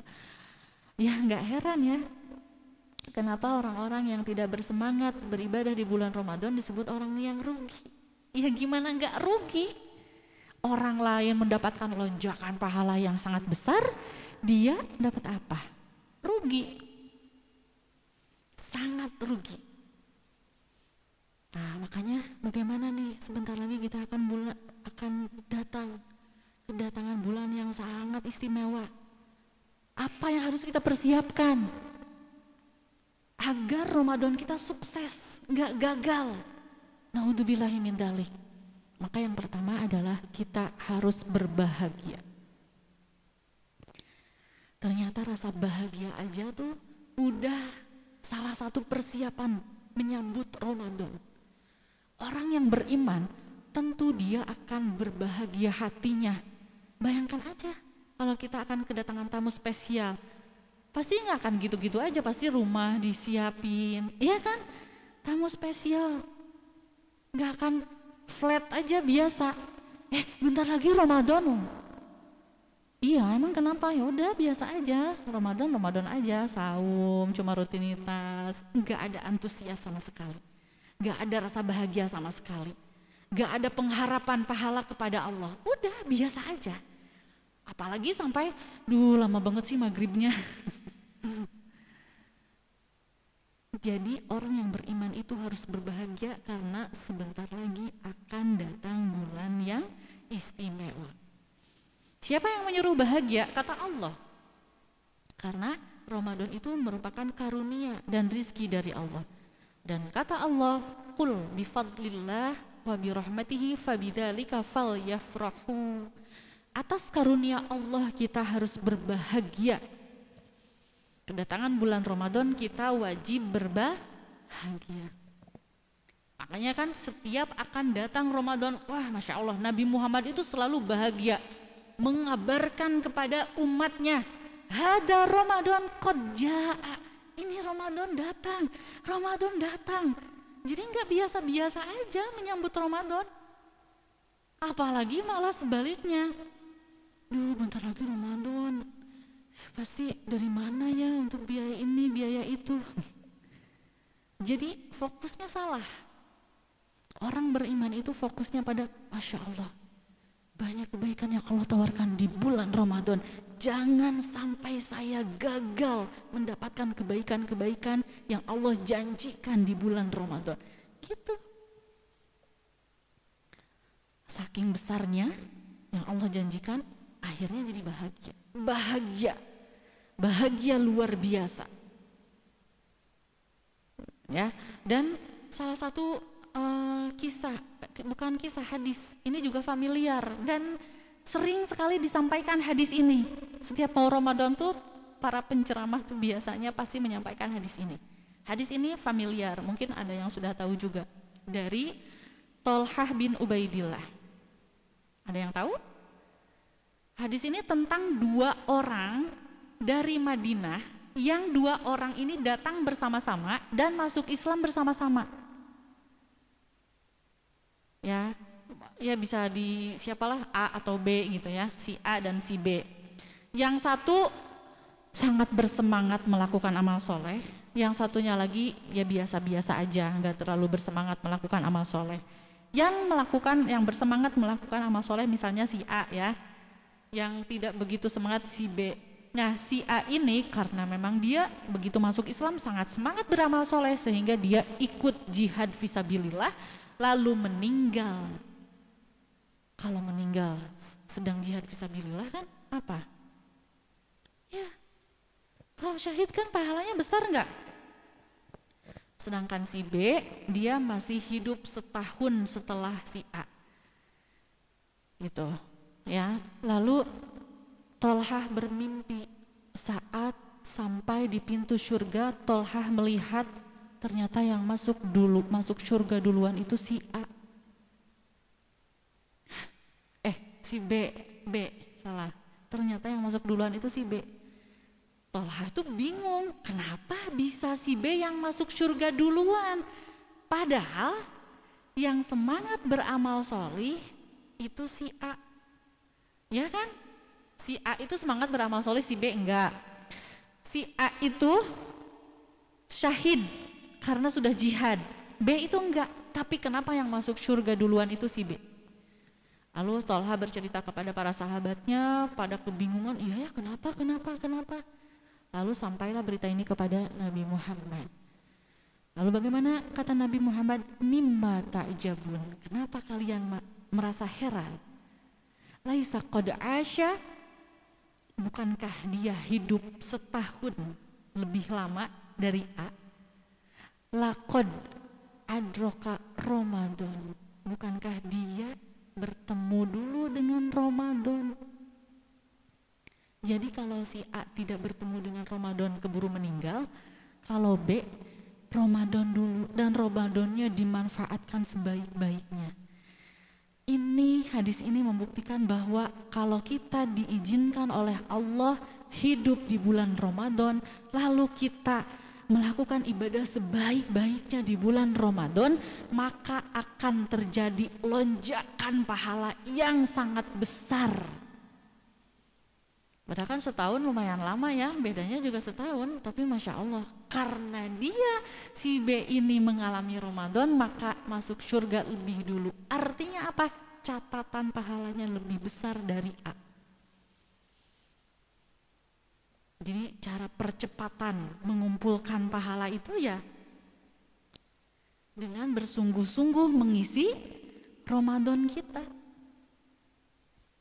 Ya nggak heran ya, kenapa orang-orang yang tidak bersemangat beribadah di bulan Ramadan disebut orang yang rugi. Ya gimana nggak rugi? Orang lain mendapatkan lonjakan pahala yang sangat besar, dia dapat apa? Rugi. Sangat rugi. Nah makanya bagaimana nih, sebentar lagi kita akan kedatangan bulan yang sangat istimewa. Apa yang harus kita persiapkan agar Ramadan kita sukses, nggak gagal? Naudzubillahi min dzalik. Maka yang pertama adalah kita harus berbahagia. Ternyata rasa bahagia aja tuh udah salah satu persiapan menyambut Ramadan. Orang yang beriman tentu dia akan berbahagia hatinya. Bayangkan aja kalau kita akan kedatangan tamu spesial, pasti nggak akan gitu-gitu aja, pasti rumah disiapin, iya kan? Tamu spesial nggak akan flat aja biasa. Bentar lagi Ramadan loh. Iya emang kenapa? Ya udah biasa aja, Ramadan aja, saum cuma rutinitas, nggak ada antusias sama sekali, nggak ada rasa bahagia sama sekali, nggak ada pengharapan pahala kepada Allah. Udah biasa aja. Apalagi sampai, lama banget sih maghribnya. Jadi orang yang beriman itu harus berbahagia karena sebentar lagi akan datang bulan yang istimewa. Siapa yang menyuruh bahagia? Kata Allah. Karena Ramadan itu merupakan karunia dan rizki dari Allah. Dan kata Allah, "Qul bifadlillah wa birahmatihi fabidzalika falyafrahu." Atas karunia Allah kita harus berbahagia. Kedatangan bulan Ramadan kita wajib berbahagia. Makanya kan setiap akan datang Ramadan, wah Masya Allah, Nabi Muhammad itu selalu bahagia mengabarkan kepada umatnya, hada Ramadan qad jaa. Ini Ramadan datang. Jadi nggak biasa-biasa aja menyambut Ramadan. Apalagi malah sebaliknya. Bentar lagi Ramadan, pasti dari mana ya untuk biaya ini, biaya itu. Jadi fokusnya salah. Orang beriman itu fokusnya pada Masya Allah, banyak kebaikan yang Allah tawarkan di bulan Ramadan. Jangan sampai saya gagal mendapatkan kebaikan-kebaikan yang Allah janjikan di bulan Ramadan. Gitu. Saking besarnya yang Allah janjikan, akhirnya jadi bahagia luar biasa ya. Dan salah satu hadis ini juga familiar dan sering sekali disampaikan hadis ini. Setiap mau Ramadan tuh para penceramah tuh biasanya pasti menyampaikan hadis ini. Hadis ini familiar, mungkin ada yang sudah tahu juga, dari Thalhah bin Ubaidillah. Ada yang tahu? Hadis ini tentang dua orang dari Madinah, yang dua orang ini datang bersama-sama dan masuk Islam bersama-sama. Ya bisa di siapalah A atau B gitu ya, si A dan si B. Yang satu sangat bersemangat melakukan amal soleh, yang satunya lagi ya biasa-biasa aja, nggak terlalu bersemangat melakukan amal soleh. Yang bersemangat melakukan amal soleh misalnya si A ya, yang tidak begitu semangat si B. Nah si A ini karena memang dia begitu masuk Islam sangat semangat beramal soleh sehingga dia ikut jihad fisabilillah lalu meninggal. Kalau meninggal sedang jihad fisabilillah kan apa? Ya, kalau Kalau syahid kan pahalanya besar nggak? Sedangkan si B, dia masih hidup setahun setelah si A. Gitu, ya. Lalu Tolhah bermimpi saat sampai di pintu surga, Tolhah melihat ternyata yang masuk surga duluan itu si A. Si B, salah. Ternyata yang masuk duluan itu si B. Tolhah tuh bingung, kenapa bisa si B yang masuk surga duluan? Padahal yang semangat beramal solih itu si A. Ya kan? Si A itu semangat beramal solih, si B enggak. Si A itu syahid karena sudah jihad. B itu enggak. Tapi kenapa yang masuk surga duluan itu si B? Lalu Tolhah bercerita kepada para sahabatnya, pada kebingungan, iya ya kenapa? Lalu sampailah berita ini kepada Nabi Muhammad. Lalu bagaimana kata Nabi Muhammad? Mimma ta'jabun. Kenapa kalian merasa heran? Laisa qad asya, bukankah dia hidup setahun lebih lama dari A? Laqad adroka Ramadan, bukankah dia bertemu dulu dengan Ramadan? Jadi kalau si A tidak bertemu dengan Ramadan keburu meninggal, kalau B Ramadan dulu dan Ramadannya dimanfaatkan sebaik-baiknya. Ini hadis ini membuktikan bahwa kalau kita diizinkan oleh Allah hidup di bulan Ramadan, lalu kita melakukan ibadah sebaik-baiknya di bulan Ramadan, maka akan terjadi lonjakan pahala yang sangat besar. Padahal kan setahun lumayan lama ya, bedanya juga setahun, tapi Masya Allah, karena dia si B ini mengalami Ramadan, maka masuk surga lebih dulu. Artinya apa? Catatan pahalanya lebih besar dari A. Jadi cara percepatan mengumpulkan pahala itu ya dengan bersungguh-sungguh mengisi Ramadan kita.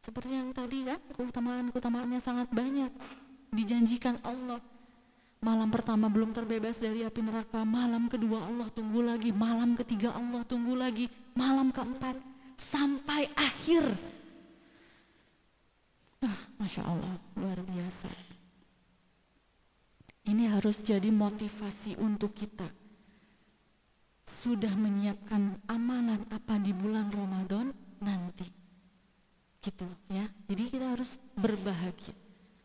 Seperti yang tadi kan, keutamaan-keutamaannya sangat banyak. Dijanjikan Allah, malam pertama belum terbebas dari api neraka, malam kedua Allah tunggu lagi, malam ketiga Allah tunggu lagi, malam keempat, sampai akhir. Masya Allah, luar biasa. Ini harus jadi motivasi untuk kita. Sudah menyiapkan amalan apa di bulan Ramadan nanti. Gitu ya. Jadi kita harus berbahagia.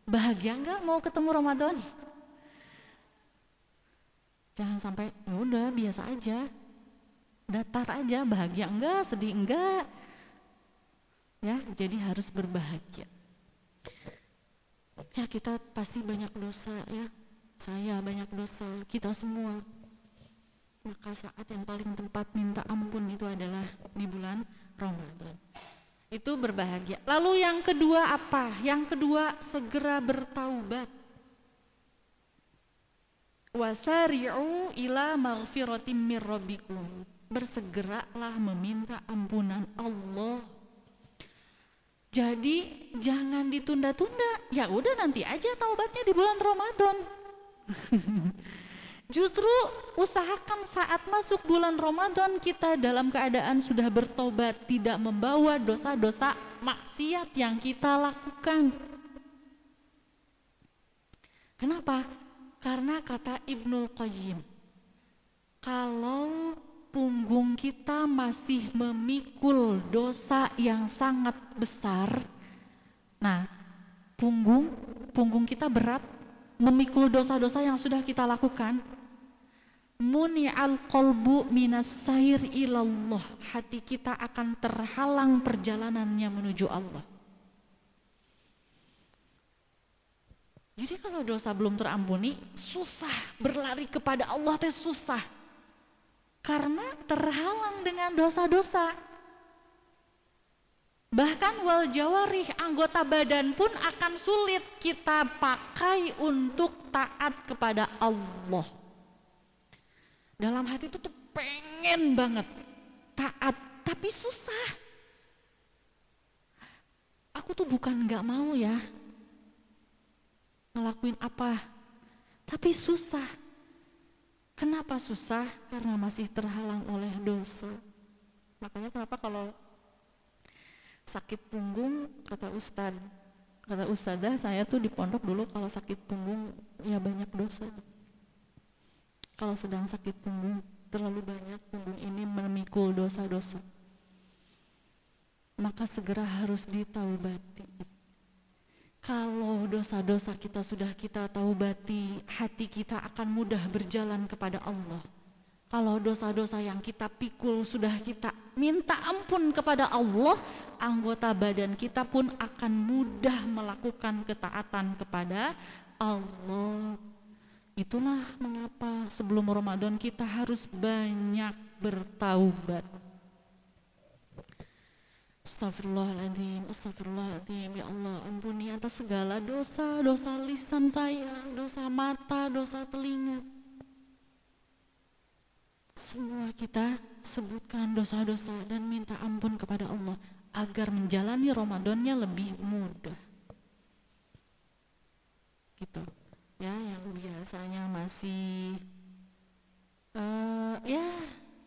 Bahagia enggak mau ketemu Ramadan? Jangan sampai ya udah biasa aja. Datar aja, bahagia enggak, sedih enggak. Ya, jadi harus berbahagia. Ya kita pasti banyak dosa ya. Saya banyak dosa, kita semua. Maka saat yang paling tepat minta ampun itu adalah di bulan Ramadan. Itu berbahagia. Lalu yang kedua apa? Yang kedua segera bertaubat. Wasari'u ila maghfiratim mir rabbikum. Bersegeralah meminta ampunan Allah. Jadi jangan ditunda-tunda. Ya udah nanti aja taubatnya di bulan Ramadan. Justru usahakan saat masuk bulan Ramadan kita dalam keadaan sudah bertobat, tidak membawa dosa-dosa maksiat yang kita lakukan. Kenapa? Karena kata Ibnul Qayyim, kalau punggung kita masih memikul dosa yang sangat besar, nah punggung kita berat, memikul dosa-dosa yang sudah kita lakukan, muni'al qalbu minas sair ilallah, hati kita akan terhalang perjalanannya menuju Allah. Jadi kalau dosa belum terampuni, susah berlari kepada Allah teh susah. Karena terhalang dengan dosa-dosa. Bahkan wal jawarih, anggota badan pun akan sulit kita pakai untuk taat kepada Allah. Dalam hati itu tuh pengen banget taat, tapi susah. Aku tuh bukan gak mau ya ngelakuin apa, Tapi susah. Kenapa susah? Karena masih terhalang oleh dosa. Makanya kenapa kalau sakit punggung, kata ustadzah saya tuh di pondok dulu kalau sakit punggung ya banyak dosa. Kalau sedang sakit punggung terlalu banyak punggung ini memikul dosa-dosa, maka segera harus ditaubati. Kalau dosa-dosa kita sudah kita taubati, hati kita akan mudah berjalan kepada Allah. Kalau dosa-dosa yang kita pikul sudah kita minta ampun kepada Allah, anggota badan kita pun akan mudah melakukan ketaatan kepada Allah. Itulah mengapa sebelum Ramadan kita harus banyak bertaubat. Astagfirullahaladzim, astagfirullahaladzim, ya Allah ampuni atas segala dosa, dosa lisan saya, dosa mata, dosa telinga. Semua kita sebutkan dosa-dosa dan minta ampun kepada Allah agar menjalani Ramadannya lebih mudah. Gitu. Ya, yang biasanya masih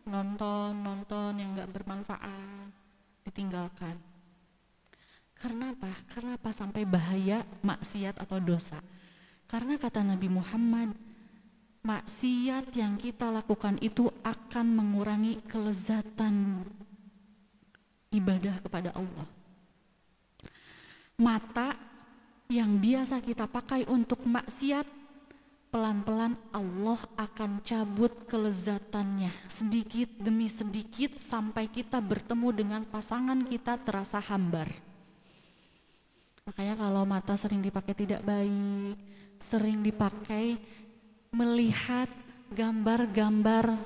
nonton yang nggak bermanfaat ditinggalkan. Karena apa? Karena apa sampai bahaya maksiat atau dosa? Karena kata Nabi Muhammad, maksiat yang kita lakukan itu akan mengurangi kelezatan ibadah kepada Allah. Mata yang biasa kita pakai untuk maksiat, pelan-pelan Allah akan cabut kelezatannya sedikit demi sedikit sampai kita bertemu dengan pasangan kita terasa hambar. Makanya kalau mata sering dipakai tidak baik, sering dipakai melihat gambar-gambar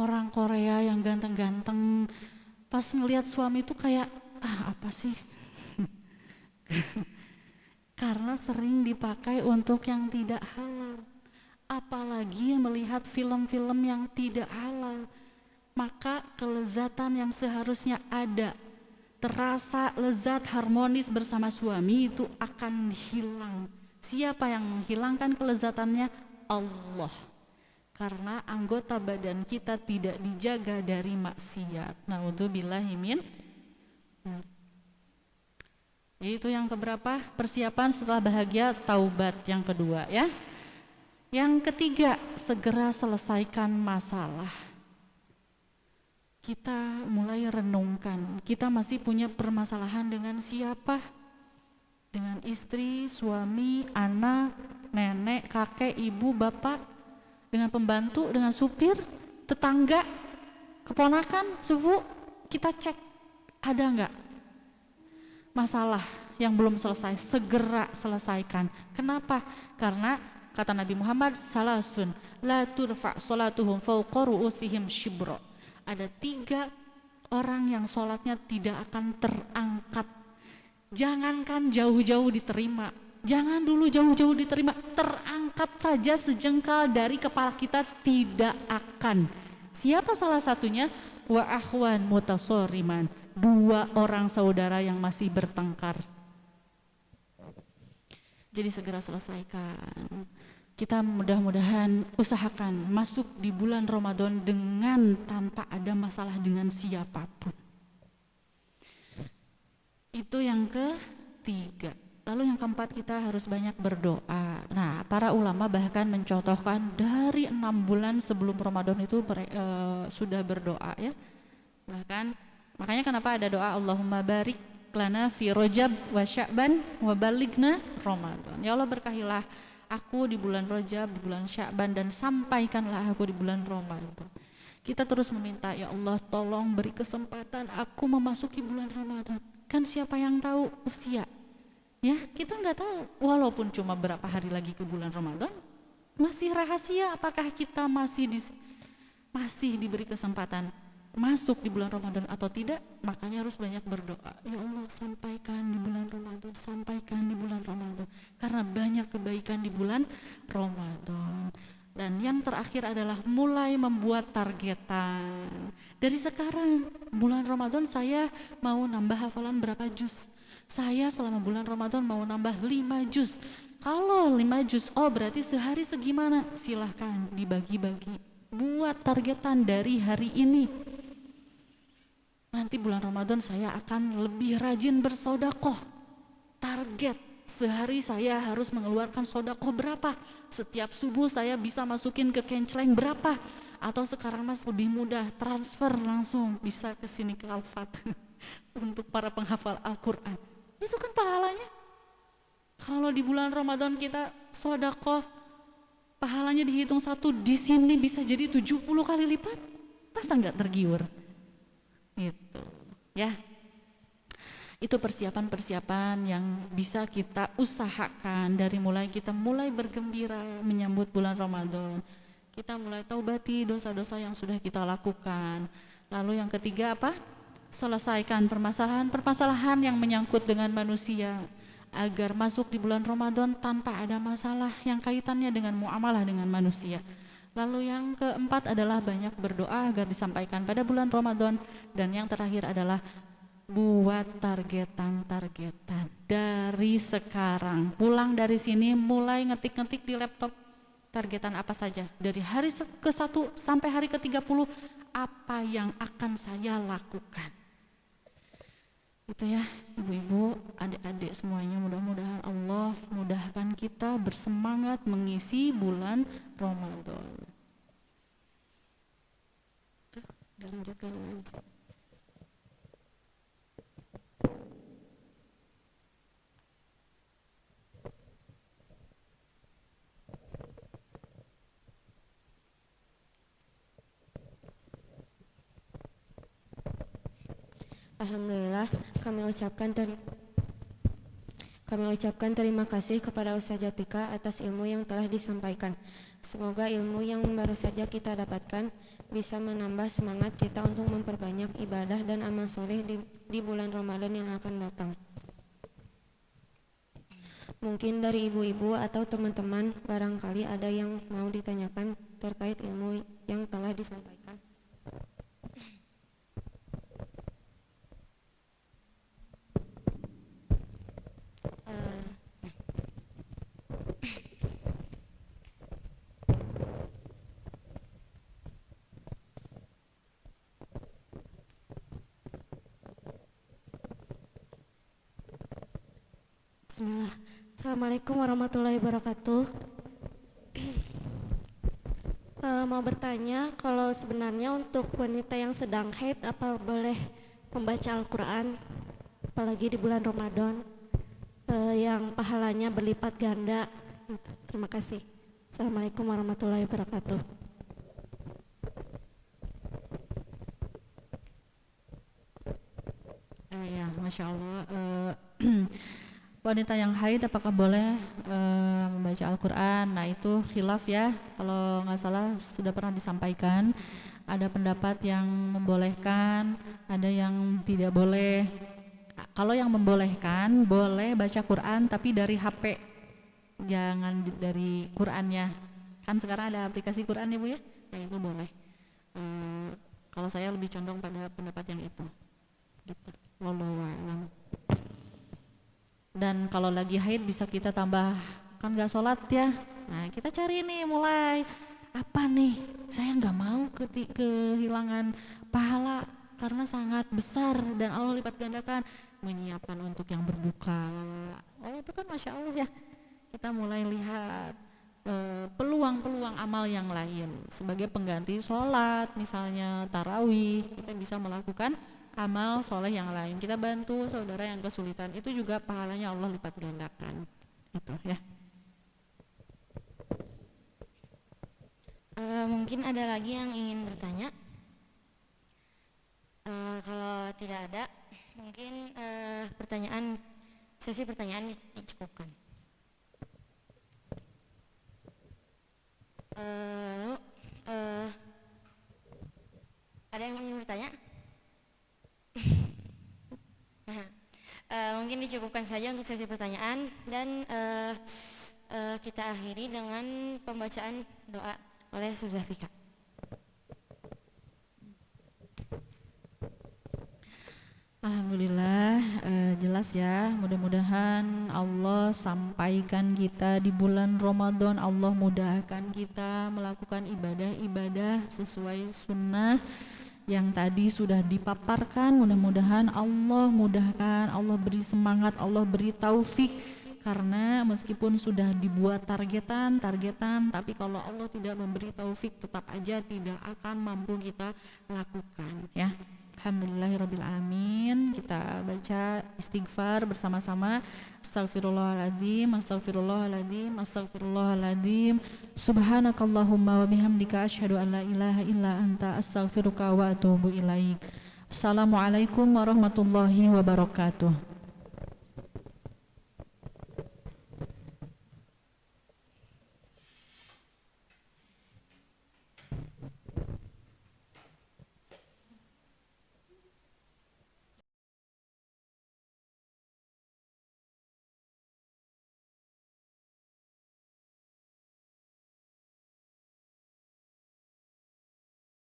orang Korea yang ganteng-ganteng, pas ngelihat suami itu kayak apa sih? Karena sering dipakai untuk yang tidak halal. Apalagi melihat film-film yang tidak halal, maka kelezatan yang seharusnya ada, terasa lezat harmonis bersama suami itu akan hilang. Siapa yang menghilangkan kelezatannya? Allah. Karena anggota badan kita tidak dijaga dari maksiat. Na'udzubillahi min. Itu yang keberapa? Persiapan setelah bahagia, taubat yang kedua ya. Yang ketiga, segera selesaikan masalah. Kita mulai renungkan, kita masih punya permasalahan dengan siapa? Dengan istri, suami, anak, nenek, kakek, ibu, bapak, dengan pembantu, dengan supir, tetangga, keponakan, sepupu. Kita cek ada enggak masalah yang belum selesai, segera selesaikan. Kenapa? Karena kata Nabi Muhammad, salasun la turfa' salatuhum fawqa ru'usihim shibra. Ada 3 orang yang sholatnya tidak akan terangkat. Jangankan jauh-jauh diterima, jangan dulu jauh-jauh diterima, terangkat saja sejengkal dari kepala kita tidak akan. Siapa salah satunya? Wa akhwan mutasoriman, 2 orang saudara yang masih bertengkar. Jadi segera selesaikan. Kita mudah-mudahan usahakan masuk di bulan Ramadan dengan tanpa ada masalah dengan siapapun. Itu yang ketiga. Lalu yang keempat, kita harus banyak berdoa. Nah, para ulama bahkan mencontohkan dari 6 bulan sebelum Ramadan itu sudah berdoa ya. Bahkan makanya kenapa ada doa Allahumma barik lana fi Rajab wa Sya'ban wa balighna Ramadan. Ya Allah, berkahilah aku di bulan Rajab, di bulan Sya'ban, dan sampaikanlah aku di bulan Ramadan. Kita terus meminta, ya Allah tolong beri kesempatan aku memasuki bulan Ramadan. Kan siapa yang tahu usia? Ya, kita nggak tahu. Walaupun cuma berapa hari lagi ke bulan Ramadan, masih rahasia apakah kita masih diberi kesempatan masuk di bulan Ramadan atau tidak. Makanya harus banyak berdoa, ya Allah sampaikan di bulan Ramadan, sampaikan di bulan Ramadan, karena banyak kebaikan di bulan Ramadan. Dan yang terakhir adalah mulai membuat targetan. Dari sekarang bulan Ramadan saya mau nambah hafalan berapa juz, saya selama bulan Ramadan mau nambah 5 juz. Kalau 5 juz, oh berarti sehari segimana? Silahkan dibagi-bagi. Buat targetan dari hari ini. Nanti bulan Ramadan saya akan lebih rajin bersodakoh. Target sehari saya harus mengeluarkan sodakoh berapa? Setiap subuh saya bisa masukin ke kenceleng berapa? Atau sekarang mas lebih mudah, transfer langsung bisa ke sini ke Alfat untuk para penghafal Al-Quran. Itu kan pahalanya. Kalau di bulan Ramadan kita sodakoh, pahalanya dihitung satu, di sini bisa jadi 70 kali lipat. Masa nggak tergiur? Itu ya. Itu persiapan-persiapan yang bisa kita usahakan dari mulai kita mulai bergembira menyambut bulan Ramadan. Kita mulai taubati dosa-dosa yang sudah kita lakukan. Lalu yang ketiga apa? Selesaikan permasalahan-permasalahan yang menyangkut dengan manusia agar masuk di bulan Ramadan tanpa ada masalah yang kaitannya dengan muamalah dengan manusia. Lalu yang keempat adalah banyak berdoa agar disampaikan pada bulan Ramadan. Dan yang terakhir adalah buat targetan dari sekarang. Pulang dari sini mulai ngetik-ngetik di laptop targetan apa saja. Dari hari ke-1 sampai hari ke-30 apa yang akan saya lakukan. Itu ya ibu-ibu, adik-adik semuanya, mudah-mudahan Allah mudahkan kita bersemangat mengisi bulan Ramadan. Dilanjutkan. Alhamdulillah, kami ucapkan terima kasih kepada Ustaz Pika atas ilmu yang telah disampaikan. Semoga ilmu yang baru saja kita dapatkan bisa menambah semangat kita untuk memperbanyak ibadah dan amal soleh di bulan Ramadan yang akan datang. Mungkin dari ibu-ibu atau teman-teman barangkali ada yang mau ditanyakan terkait ilmu yang telah disampaikan. Bismillah. Assalamualaikum warahmatullahi wabarakatuh. Mau bertanya, kalau sebenarnya untuk wanita yang sedang haid apa boleh membaca Al-Quran, apalagi di bulan Ramadan, yang pahalanya berlipat ganda? Terima kasih. Assalamualaikum warahmatullahi wabarakatuh. Ya, Masya Allah. Wanita yang haid apakah boleh membaca Al-Quran? Nah itu khilaf ya, kalau nggak salah sudah pernah disampaikan. Ada pendapat yang membolehkan, ada yang tidak boleh. Kalau yang membolehkan, boleh baca Quran tapi dari HP, jangan dari Qurannya. Kan sekarang ada aplikasi Quran ya Bu ya, yang itu boleh. Kalau saya lebih condong pada pendapat yang itu gitu. Wallahu a'lam. Dan kalau lagi haid bisa kita tambah, kan gak sholat ya. Nah kita cari nih mulai, apa nih, saya gak mau kehilangan pahala karena sangat besar dan Allah lipat gandakan. Menyiapkan untuk yang berbuka. Oh itu kan Masya Allah ya. Kita mulai lihat peluang-peluang amal yang lain. Sebagai pengganti sholat misalnya tarawih, kita bisa melakukan amal soleh yang lain. Kita bantu saudara yang kesulitan, itu juga pahalanya Allah lipat gandakan. Itu ya. Mungkin ada lagi yang ingin bertanya. Kalau tidak ada, mungkin sesi pertanyaan dicukupkan. Lalu ada yang ingin bertanya? Mungkin dicukupkan saja untuk sesi pertanyaan dan kita akhiri dengan pembacaan doa oleh Ustazah Fika. Alhamdulillah, jelas ya. Mudah-mudahan Allah sampaikan kita di bulan Ramadan, Allah mudahkan kita melakukan ibadah-ibadah sesuai sunnah yang tadi sudah dipaparkan. Mudah-mudahan Allah mudahkan, Allah beri semangat, Allah beri taufik. Karena meskipun sudah dibuat targetan, tapi kalau Allah tidak memberi taufik, tetap aja tidak akan mampu kita lakukan ya. Alhamdulillahirrabbilalamin. Kita baca istighfar bersama-sama. Astagfirullahaladzim, astagfirullahaladzim, astagfirullahaladzim. Subhanakallahumma wa bihamdika asyhadu an la ilaha illa anta astaghfiruka wa atubu ilaik. Assalamualaikum warahmatullahi wabarakatuh.